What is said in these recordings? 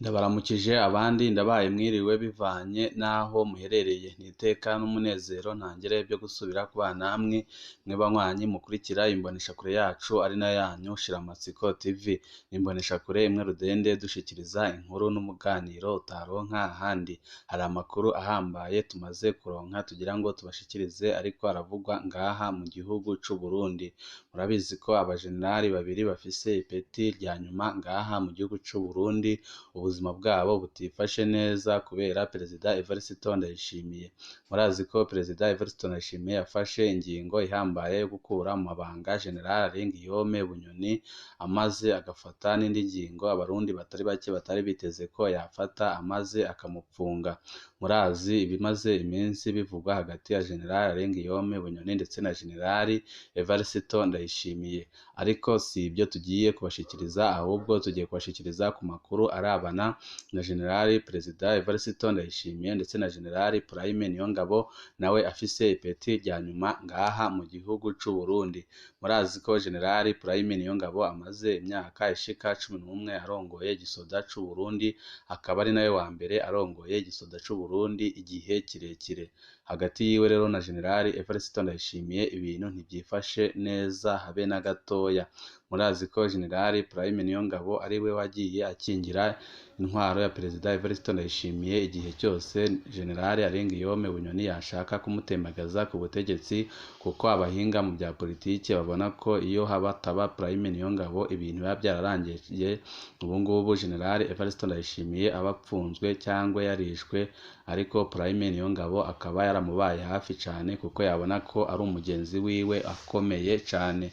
Ndabaramukije abandi ndabaye mwiriwe bivanye n'aho muherereye, n'iteka n'umunezero ntangere byo gusubira kubana namwe mwe banywanyi mukurikira imboneshakure yacu ari nayo yanyu Shiramatsiko TV, imboneshakure imwe rudende dushikiriza inkuru n'umuganiro utaronka ahandi. Hari amakuru ahambaye tumaze kuronka tugira ngo tubashikirize ariko aravugwa ngaha mu gihugu c'u Burundi. Murabizi ko abajenerali babiri bafise ipeti rya nyuma ngaha mu gihugu c'u Burundi ubuzima bwabo butifashe neza kubera Perezida Evariste Ndayishimiye. Murazi ko Perezida Evariste Ndayishimiye yafashe ingingo ihambaye yo gukura mu mabanga General Guillaume Bunyoni, amaze agafata n'indi ngingo abarundi batari bake batari biteze ko yafata, amaze akamupfunga. Murazi ibimaze iminsi bivugwa hagati ya General Guillaume Bunyoni ndetse na General Evariste Ndayishimiye, ariko si ibyo tugiye kubashikiriza, ahubwo tugiye kubashikiriza ku makuru arabana na General Perezida Evariste Ndayishimiye ndetse na General Prime Niyongabo nawe afise ipeti rya nyuma ngaha mu gihugu c'u Burundi. Murazi ko General Prime Niyongabo amaze imyaka ishika 11 arongoye igisoda c'u Burundi, akaba ari nawe wa mbere arongoye igisoda c'u Burundi igihe kirekire. Hagati yiwe rero na General Evariste Ndayishimiye ibintu ntibyifashe neza habe na gatoya. Murazi ko General Prime Niyongabo ari we wagiye akingira intwaro ya Perezida Evariste Ndayishimiye igihe cyose General Guillaume Bunyoni yashaka kumutembagaza ku butegetsi, kuko abahinga mu bya politiki babona ko iyo hataba Prime Niyongabo ibintu biba byararangiye. Ubu ngubu General Evariste Ndayishimiye aba apfunzwe cyangwa yarishwe, ariko Prime Niyongabo akaba yaramubaye hafi cyane kuko yabona ko ari umugenzi wiwe akomeye cyane.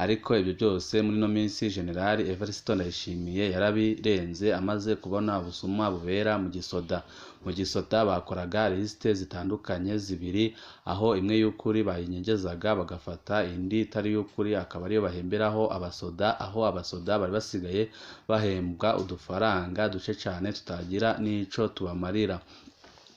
Ariko ibyo byose muri no minsi General Evariste Ndayishimiye yarabirenze, amaze kubona ubusuma bubera mu gisoda. Mu gisoda bakoraga liste zitandukanye zibiri, aho imwe y'ukuri bayinyegezaga bagafata indi itari y'ukuri akaba ariyo bahemberaho abasoda, aho abasoda bari basigaye bahembwa udufaranga duce cyane tutagira n'ico tubamarira.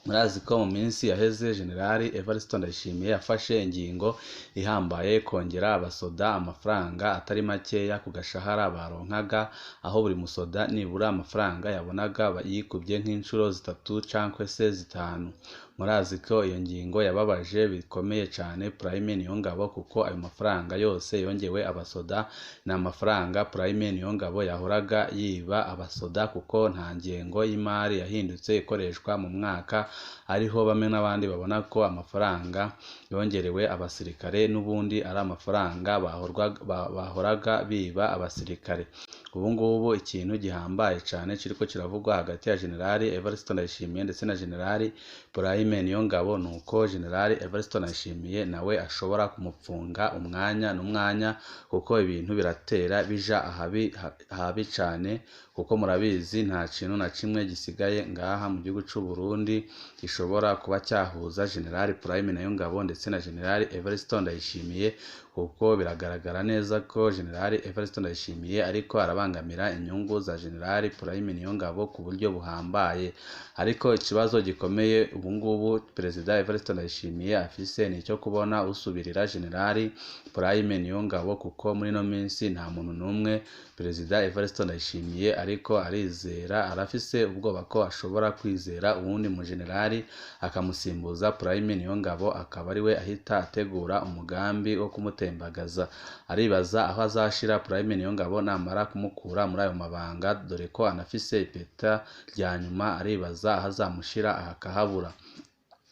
Murazi ko mu minsi yaheze General Evariste Ndayishimiye yafashe ingingo ihambaye kongera abasoda amafaranga atari makeya ku gashahara baronkaga, aho buri musoda nibura amafaranga yabonaga yikubye nk'inshuro 3 cankwe se 5. Murazi ko iyo ngingo yababaje bikomeye cyane Prime Niyongabo, kuko ayo mafaranga yose yongewe abasoda na amafaranga Prime Niyongabo yahoraga yiba abasoda, kuko nta ngengo y'imari yahindutse ikoreshwa mu mwaka, ariho bamwe n'abandi babona ko amafaranga yongerewe abasirikare n'ubundi ari amafaranga bahoraga biba abasirikare. Ubu ngubu ikintu gihambaye cyane kiriko kiravugwa hagati ya General Evariste Ndayishimiye ndetse na General Prime Niyongabo, nuko General Evariste Ndayishimiye nawe ashobora kumupfunga umwanya n'umwanya, kuko ibintu biratera bija ahabi cyane, kuko murabizi nta kintu na kimwe gisigaye ngaha mu gihugu c'u Burundi gishobora kuba cyahuza General Prime Niyongabo ndetse na General Evariste Ndayishimiye, kuko biragaragara neza ko General Evariste Ndayishimiye ariko arabangamira inyungu za General Prime Niyongabo ku buryo buhambaye. Ariko ikibazo gikomeye ubu ngubu Perezida Evariste Ndayishimiye afise ni cyo kubona usubirira General Prime Niyongabo, kuko muri no minsi nta muntu n'umwe Perezida Evariste Ndayishimiye ariko arizera, arafise ubwoba ko ashobora kwizera uwundi mu generali akamusimbuza Prime Niyongabo, akaba ari we ahita ategura umugambi wo kumutembagaza. Aribaza aho azashira Prime Niyongabo namara kumukura muri ayo mabanga, dore ko anafise ipeta rya nyuma, aribaza aho azamushira akahabura.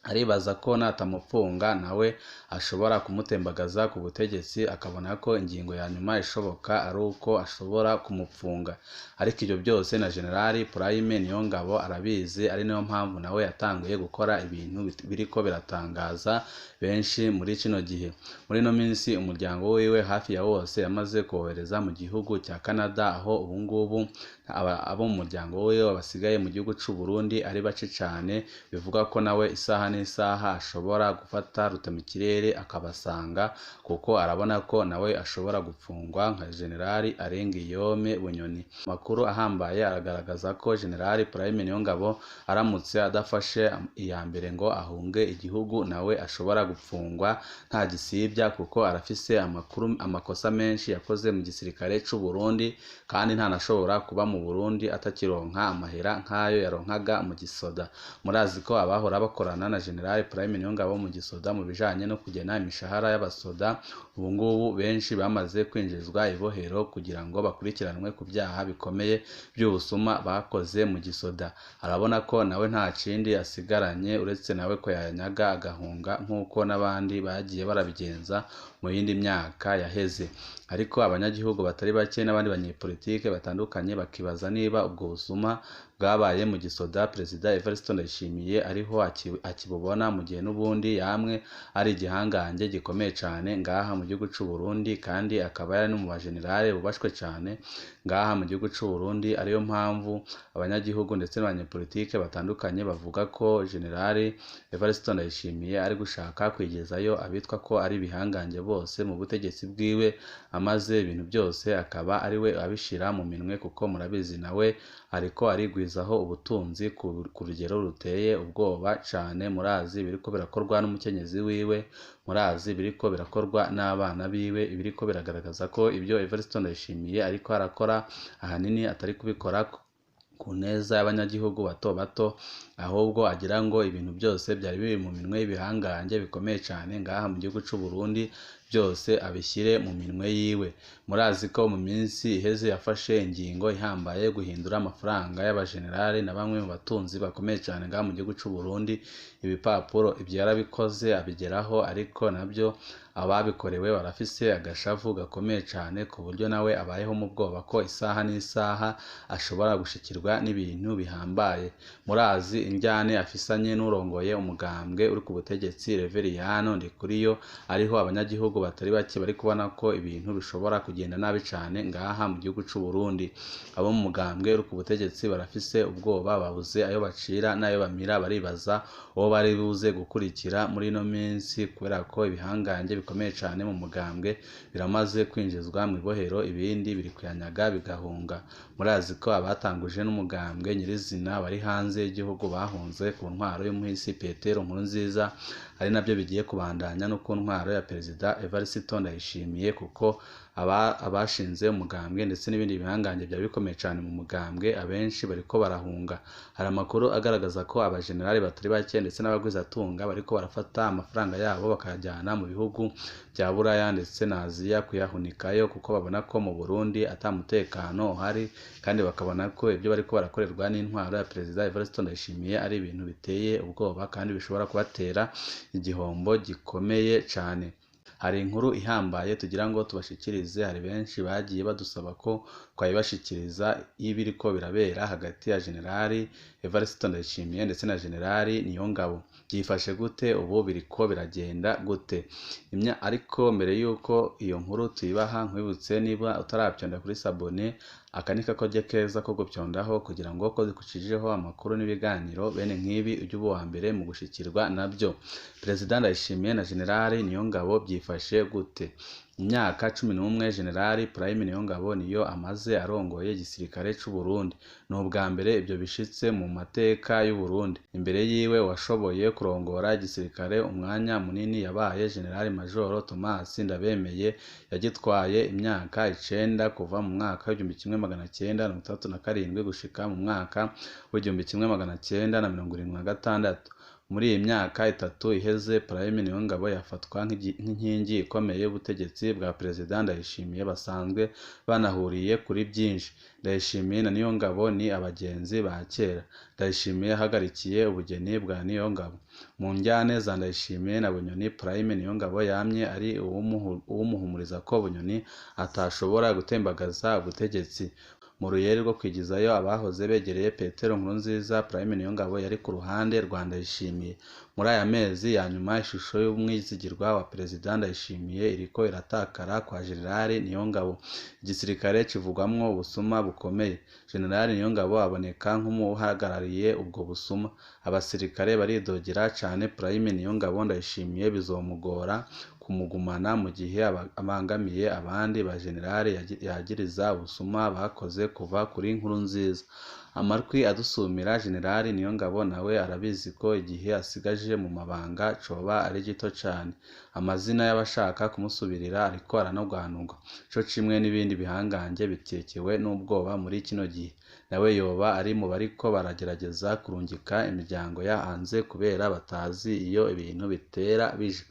Aribaza ko natamupfunga nawe ashobora kumutembagaza ku butegetsi, akabona ko ingingo ya nyuma ishoboka ari uko ashobora kumupfunga. Ariko ibyo byose na General Prime Niyongabo arabizi, ari nayo mpamvu nawe yatanguye gukora ibintu biriko biratangaza benshi muri kino gihe. Muri no minsi umuryango wiwe hafi ya wose yamaze kohereza mu gihugu cya Canada, aho ubu ngubu abo mu muryango wiwe basigaye mu gihugu c'u Burundi ari bace cyane, bivuga ko nawe isaha n'isaha ashobora gufata rutemikirere akabasanga, kuko arabona ko nawe ashobora gupfungwa nka General Guillaume Bunyoni. Makuru ahambaye aragaragaza ko General Prime Niyongabo aramutse adafashe iya mbere ngo ahunge igihugu, nawe ashobora gupfungwa nta gisibya, kuko arafise amakosa menshi yakoze mu gisirikare c'u Burundi, kandi ntanashobora kuba mu Burundi atakironka amahera nk'ayo yaronkaga mu gisoda. Murazi ko abahora bakorana na General Prime Niyongabo mu gisoda mu bijanye no kugena imishahara y'abasoda ubu ngubu benshi bamaze kwinjizwa ibohero kugira ngo bakurikiranwe ku byaha bikomeye by'ubusuma bakoze mu gisoda. Arabona ko nawe nta kindi asigaranye uretse nawe ko yanyaga agahunga nk'uko n'abandi bagiye barabigenza mu yindi myaka yaheze. Ariko abanyagihugu batari bake n'abandi banyepolitike batandukanye bakibaza niba ubwo busuma bwabaye mu gisoda Perezida Evariste Ndayishimiye ariho akibubona mu gihe n'ubundi yamwe ari igihangange gikomeye cyane ngaha mu gihugu cy'u Burundi, kandi akaba yari no mu bajenerale bubashwe cyane ngaha mu gihugu cy'u Burundi. Ariyo mpamvu abanyagihugu ndetse n'abanyepolitike batandukanye bavuga ko General Evariste Ndayishimiye ari gushaka kwigezayo abitwa ko ari ibihangange bose mu butegetsi bwiwe, amaze ibintu byose akaba ari we abishira mu minwe, kuko murabizi nawe ariko arigwizaho ubutunzi ku rugero ruteye ubwoba cyane. Murazi biriko birakorwa n'umukenyezi wiwe, murazi biriko birakorwa n'abana biwe, biriko biragaragaza ko ibyo Evariste Ndayishimiye ariko arakora ahanini atari kubikora ku neza y'abanyagihugu bato bato, ahubwo agira ngo ibintu byose byari biri mu minwe y'ibihangange bikomeye cyane ngaha mu gihugu cy'u Burundi byose abishyire mu minwe yiwe. Murazi ko mu minsi iheze yafashe ingingo ihambaye guhindura amafaranga y'abajenerali na bamwe mu batunzi bakomeye cyane ngaha mu gihugu cy'u Burundi. Ibipapuro ibyo yarabikoze abigeraho, ariko nabyo ababikorewe barafise agashavu gakomeye cyane, ku buryo nawe abayeho mu bwoba ko isaha n'isaha ashobora gushikirwa n'ibintu bihambaye. Murazi injyane afisanye n'urongoye umugambwe uri ku butegetsi Reveriyano Ndikuriyo, ariho abanyagihugu batari bake bari kubona ko ibintu bishobora kugenda nabi cyane ngaha mu gihugu cy'u Burundi. Abo mu mugambwe uri ku butegetsi barafise ubwoba, babuze ayo bacira n'ayo bamira, baribaza uwo bari buze gukurikira muri ino minsi, kubera ko ibihangange bikomeye cyane mu mugambwe biramaze kwinjizwa mu ibohero, ibindi biri kuyanyaga bigahunga. Murazi ko abatanguje n'umugambwe nyirizina bari hanze y'igihugu bahunze ku ntwaro y'umuhisi Petero Nkurunziza, ari nabyo bigiye kubandanya no ku ntwaro ya Perezida Evariste Ndayishimiye, kuko abashinze umugambwe ndetse n'ibindi bihangange byari bikomeye cyane mu mugambwe abenshi bariko barahunga. Hari amakuru agaragaza ko abajenerali batari bake ndetse n'abagwizatunga bariko barafata amafaranga yabo bakayajyana mu bihugu bya Buraya ndetse na Aziya kuyahunikayo, kuko babona ko mu Burundi atamutekano uhari, kandi bakabona ko ibyo bariko barakorerwa n'intwaro ya Perezida Evariste Ndayishimiye ari ibintu biteye ubwoba kandi bishobora kubatera igihombo gikomeye cyane. Hari inkuru ihambaye tugira ngo tubashikirize, hari benshi bagiye badusaba ko twayibashikiriza y'ibiriko birabera hagati ya General Evariste Ndayishimiye ndetse na General Niyongabo. Byifashe gute ubu, biriko biragenda gute? Ariko mbere yuko iyo nkuru tuyibaha, nkwibutse niba utarabyonda kuri sabone, aka ni kakoryo keza ko gupyondaho kugira ngo ko zikucijeho amakuru n'ibiganiro bene nk'ibi ujye uba uwa mbere mu gushikirwa nabyo. Perezida Ndayishimiye na General Niyongabo byifashe gute? Imyaka 11 General Prime Niyongabo niyo amaze arongoye igisirikare cy'u Burundi. Ni ubwa mbere ibyo bishitse mu mateka y'u Burundi. Imbere yiwe washoboye kurongora igisirikare umwanya munini yabaye General Major Thomas Ndabemeye, yagitwaye imyaka 9 kuva mu mwaka w'1967 gushika mu mwaka w'1976. Muri iyi myaka itatu iheze, Prime Niyongabo yafatwa nk'inkingi ikomeye y'ubutegetsi bwa Perezida Ndayishimiye, basanzwe banahuriye kuri byinshi. Ndayishimiye na Niyongabo ni abagenzi ba kera. Ndayishimiye yahagarikiye ubugeni bwa Niyongabo. Mu njyane za Ndayishimiye na Bunyoni, Prime Niyongabo yamye ari uwumuhumuriza ko Bunyoni atashobora gutembagaza ubutegetsi. Mu ruyeri rwo kwigizayo abahoze begereye Petero Nkurunziza, Prime Niyongabo yari ku ruhande rwa Ndayishimiye. Muri aya mezi ya nyuma, ishusho y'umwizigirwa wa Perezida Ndayishimiye iriko iratakara kwa General Niyongabo. Igisirikare kivugwamwo ubusuma bukomeye. General Niyongabo aboneka nk'umuhagarariye ubwo busuma. Abasirikare baridogera cyane Prime Niyongabo. Ndayishimiye bizomugora kumugumana mu gihe abangamiye abandi ba General yagiriza ubusuma bakoze kuva kuri Nkurunziza. Amarwi adusumira General Niyongabo nawe arabizi ko igihe asigaje mu mabanga coba ari gito cane. Amazina y'abashaka kumusubirira ariko aranagwanurwa, co kimwe n'ibindi bihangange bitekewe n'ubwoba muri kino gihe. Nawe yoba ari mu bariko baragerageza kurungika imiryango ya hanze kubera batazi iyo ibintu bitera bija.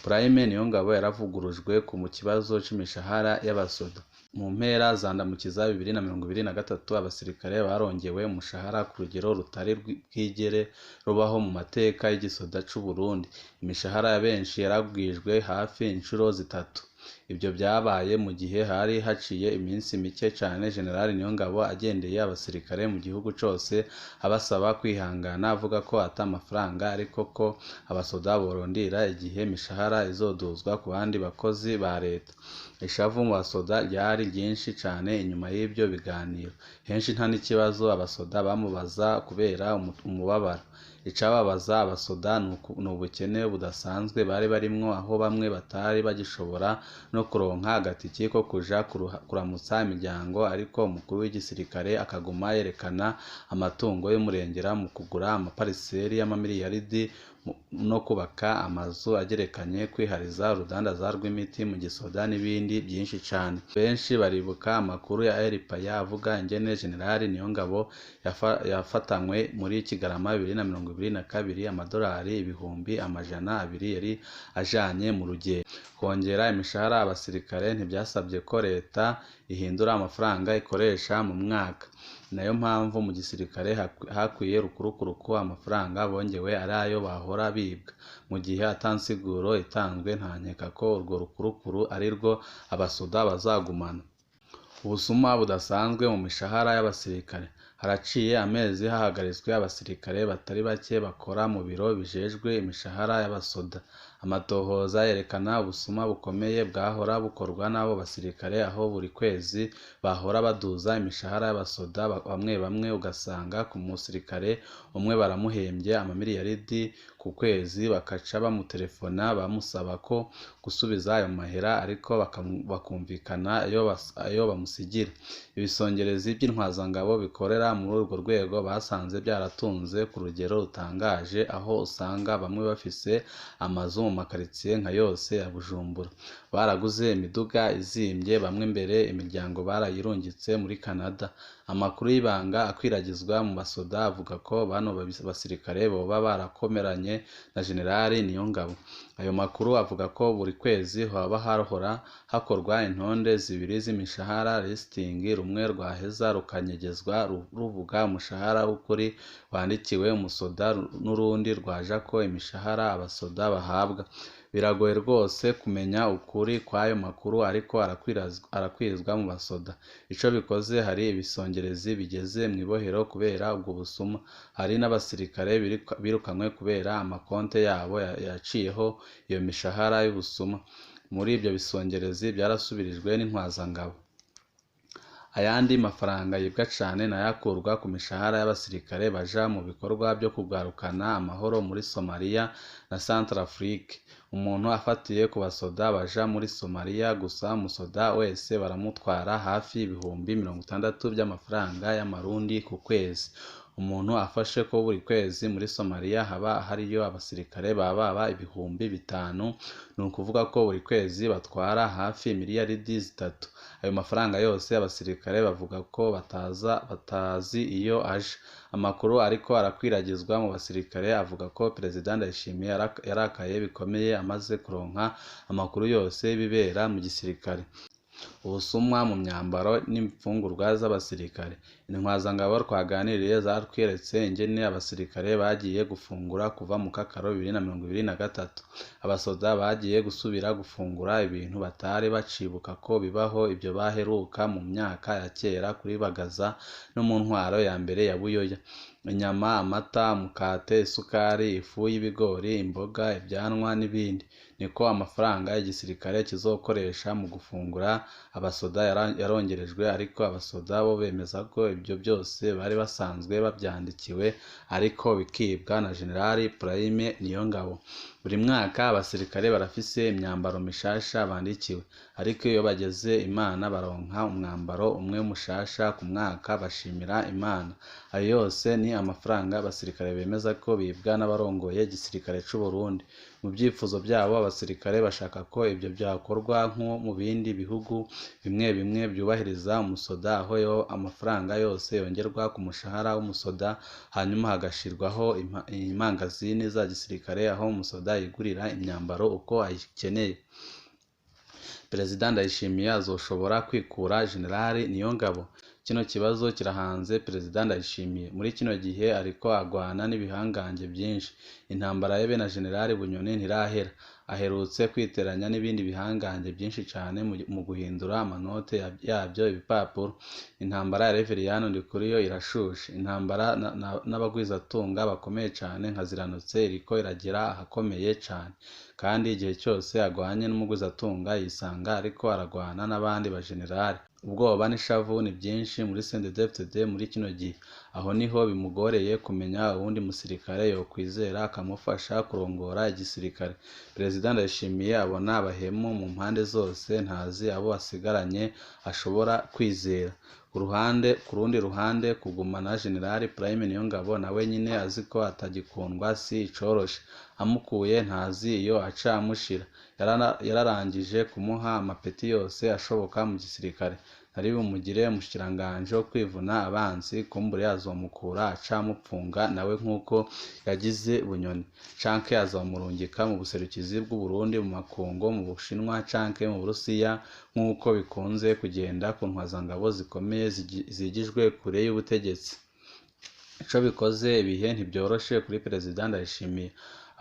Prime Niyongabo yaravugurujwe mu kibazo c'imishahara y'abasoda. Mu mpera za Ndamukiza 2023 abasirikare barongewe umushahara ku rugero rutari bwigere rubaho mu mateka y'igisoda c'u Burundi. Imishahara ya benshi yaragwijwe hafi inshuro zitatu. Ibyo byabaye mu gihe hari haciye iminsi mike cane General Niyongabo agendeye abasirikare mu gihugu cose abasaba kwihangana, avuga ko ata amafaranga ariko ko abasoda borondera igihe imishahara izoduzwa ku bandi bakozi ba leta. Ishavu mu basoda ryari ryinshi cane inyuma y'ibyo biganiro. Henshi nta n'ikibazo abasoda bamubaza kubera umubabaro. Icababaza abasoda n'ubukene budasanzwe bari barimwo, aho bamwe batari bagishobora no kuronka agatiki ko kuja kuramutsa imiryango, ariko umukuru w'igisirikare akaguma yerekana amatungo y'umurengera mu kugura amapariseri y'amamiliyaridi no kubaka amazu agerekanye, kwihariza urudandaza rw'imiti mu gisoda n'ibindi byinshi cane. Benshi baribuka amakuru ya Elipaya avuga ingene General Niyongabo yafatanywe muri Kigarama 2022 amadolari 200,000 yari ajanye mu rugendo. Kongera imishahara abasirikare ntibyasabye ko leta ihindura amafaranga ikoresha mu mwaka. Nayo mpamvu mu gisirikare hakwiye rukurukuruko amafaranga bongewe ari ayo bahora bibwa. Mu gihe atansiguro itanzwe, ntankeka ko urwo rukurukuru ari rwo abasoda bazagumana. Ubusuma budasanzwe mu mishahara y'abasirikare. Haraciye amezi hahagaritswe abasirikare batari bake bakora mu biro bijejwe imishahara y'abasoda. Amatohoza yerekana ubusuma bukomeye bwahora bukorwa n'abo basirikare, aho buri kwezi bahora baduza imishahara y'abasoda. Bamwe ugasanga ku musirikare umwe baramuhembye amamiliyaridi ku kwezi, bakaca bamutelefona bamusaba ko gusubiza ayo mahera, ariko bakumvikana ayo bamusigira. Ibisongerezi by'intwazangabo bikorera muri urwo rwego basanze byaratunze ku rugero rutangaje, aho usanga bamwe bafise amazu mu makaritsiye nka yose ya Bujumbura. Baraguze imiduga izimbye, bamwe mbere imiryango barayirungitse muri Canada. Amakuru y'ibanga akwiragizwa mu basoda avuga ko bano basirikare boba barakomeranye na General Niyongabo. Ayo makuru avuga ko buri kwezi haba hahora hakorwa intonde zibiri z'imishahara listing, rumwe rwaheza rukanyegezwa ruvuga umushahara w'ukuri wandikiwe umusoda, n'urundi rwaja ko imishahara abasoda bahabwa. Biragoye rwose kumenya ukuri kw'ayo makuru, ariko arakwizwa mu basoda. Ico bikoze hari ibisongerezi bigeze mw'ibohero kubera ubwo busuma. Hari n'abasirikare birukanywe kubera amakonte yabo yaciyeho iyo mishahara y'ubusuma. Muri ibyo bisongerezi byarasubirijwe n'intwazangabo. Ayandi mafaranga yibwa cane nayakurwa ku mishahara y'abasirikare baja mu bikorwa byo kugarukana amahoro muri Somalia na Centrafrique. Umuntu afatiye ku basoda baja muri Somalia gusa, umusoda wese baramutwara hafi 60,000 by'amafaranga y'amarundi ku kwezi. Umuntu afashe ko buri kwezi muri Somalia haba hariyo abasirikare baba 5,000, ni ukuvuga ko buri kwezi batwara hafi miliyaridi 3. Ayo mafaranga yose abasirikare bavuga ko batazi iyo aje. Amakuru ariko arakwiragizwa mu basirikare avuga ko Perezida Ndayishimiye yarakaye bikomeye amaze kuronka amakuru yose y'ibibera mu gisirikare. Ubusumwa mu myambaro n'imfungurwa z'abasirikare. Intwazangabo twaganiriye zatweretse ingene abasirikare bagiye gufungura kuva mu Kakaro 2023. Abasoda bagiye gusubira gufungura ibintu batari bacibuka ko bibaho. Ibyo baheruka mu myaka ya kera kuri Bagaza no mu ntwaro ya mbere ya Buyoya. Inyama, amata, mukate, isukari, ifu y'ibigori, imboga, ibyanwa n'ibindi. niko amafaranga igisirikare kizokoresha mu gufungura abasoda yarongerejwe, ariko abasoda bo bemeza ko ibyo byose bari basanzwe babyandikiwe ariko bikibwa na General Prime Niyongabo. Buri mwaka abasirikare barafise imyambaro mishasha bandikiwe, ariko iyo bageze Imana baronka umwambaro umwe mushasha ku mwaka bashimira Imana. Ayo yose ni amafaranga abasirikare bemeza ko bibwa n'abarongoye igisirikare c'u Burundi. Mu byifuzo byabo abasirikare bashaka ko ibyo byakorwa nko mu bindi bihugu bimwe bimwe byubahiriza umusoda, aho amafaranga yose yongerwa ku mushahara w'umusoda, hanyuma hagashirwaho imangazini za gisirikare aho umusoda yigurira imyambaro uko ayikeneye. Perezida Ndayishimiye azoshobora kwikura General Niyongabo? Kino kibazo kirahanze Perezida Ndayishimiye. Muri kino gihe ariko agwana n'ibihangange byinshi. Intambara ye na General Bunyoni ntirahera. Aherutse kwiteranya n'ibindi bihangange byinshi cyane mu guhindura amanote yabyo ibipapuro. Intambara ya Reveriyani Ndikuriyo irashushe. Intambara n'abagwizatunga bakomeye cyane nka Ziranotse iriko iragera ahakomeye cyane, kandi igihe cyose agwanye n'umugwizatunga yisanga ariko aragwana n'abandi bajenerali. Ubwoba n'ishavu ni byinshi muri CNDD-FDD muri kino gihe. Aho niho bimugoreye kumenya uwundi musirikare yokwizera akamufasha kurongora igisirikare. Perezida Ndayishimiye abona abahemu mu mpande zose, ntazi abo asigaranye ashobora kwizera. Ku rundi ruhande kugumana General Prime Niyongabo nawe nyine azi ko atagikundwa si icoroshe. Amukuye ntazi iyo aca amushira. Yararangije kumuha amapeti yose ashoboka mu gisirikare. Ntari bumugire umushikiranganje wo kwivuna abanzi, kumbure azomukura aca amupfunga nawe nk'uko yagize Bunyoni, canke azomurungika mu buserukizi bw'u Burundi mu makungu, mu Bushinwa canke mu Burusiya nk'uko bikunze kugenda ku ntwazangabo zikomeye zigijwe kure y'ubutegetsi. Ico bikoze ibihe ntibyoroshe kuri Perezida Ndayishimiye.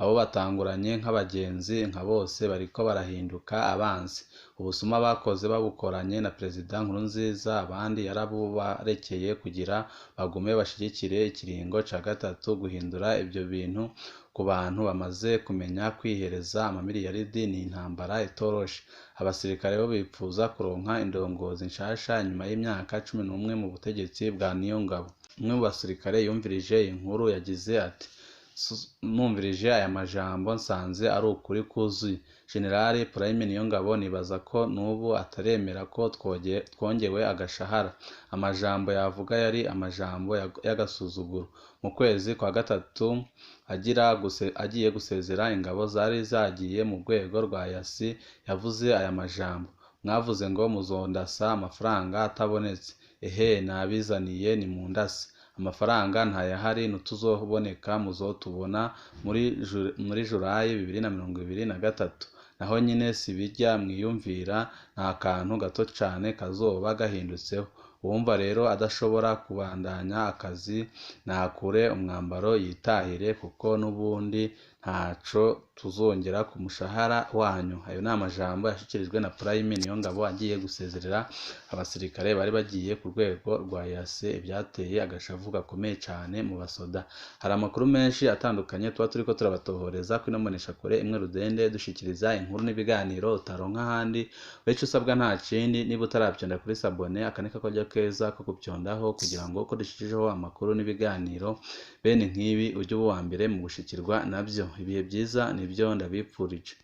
Abo batanguranye nk'abagenzi nka bose bariko barahinduka abanzi. Ubusuma bakoze babukoranye na Perezida Nkurunziza, abandi yarabubarekeye kugira bagume bashigikire ikiringo ca gatatu. Guhindura ibyo bintu ku bantu bamaze kumenya kwihereza amamiliyaridi ni intambara itoroshe. Abasirikare bo bipfuza kuronka indongozi nshasha nyuma y'imyaka 11 mu butegetsi bwa Niyongabo. Umwe mu basirikare yumvirije inkuru yagize ati: "Numvirije aya majambo nsanze ari ukuri kuzuye. General Prime Niyongabo nibaza ko n'ubu ataremera ko twongewe agashahara. Amajambo yavuga yari amajambo y'agasuzuguro." Mu kwezi kwa gatatu agiye gusezera ingabo zari zagiye mu rwego rwa yasi, yavuze aya majambo: "Mwavuze ngo muzondasa amafaranga atabonetse. Ehe, nabizaniye ni mu ndasi. Amafaranga ntayahari, ntituzoboneka, muzotubona muri Julayi 2023. Naho nyine si bijya mwiyumvira, nta kantu gato cane kazoba gahindutseho. Uwumva rero adashobora kubandanya akazi nakure umwambaro yitahire, kuko n'ubundi ntaco tuzongera ku mushahara wanyu." Ayo ni amajambo yashikirijwe na Prime Niyongabo agiye gusezerera abasirikare bari bagiye ku rwego rwa yase, ibyateye agashavu gakomeye cyane mu basoda. Hari amakuru menshi atandukanye tuba turiko turabatohoreza kuri Mboneshakure imwe rudende, dushikiriza inkuru n'ibiganiro utaronka ahandi. Ico usabwa nta kindi, niba utaravyonda kuri sabone, akanika ko keza ko kupyondaho kugira ngo uko dushikijeho amakuru n'ibiganiro bene nk'ibi ujye uba uwa mbere mu gushikirwa navyo. Ibihe byiza nibyo ndabipfurije.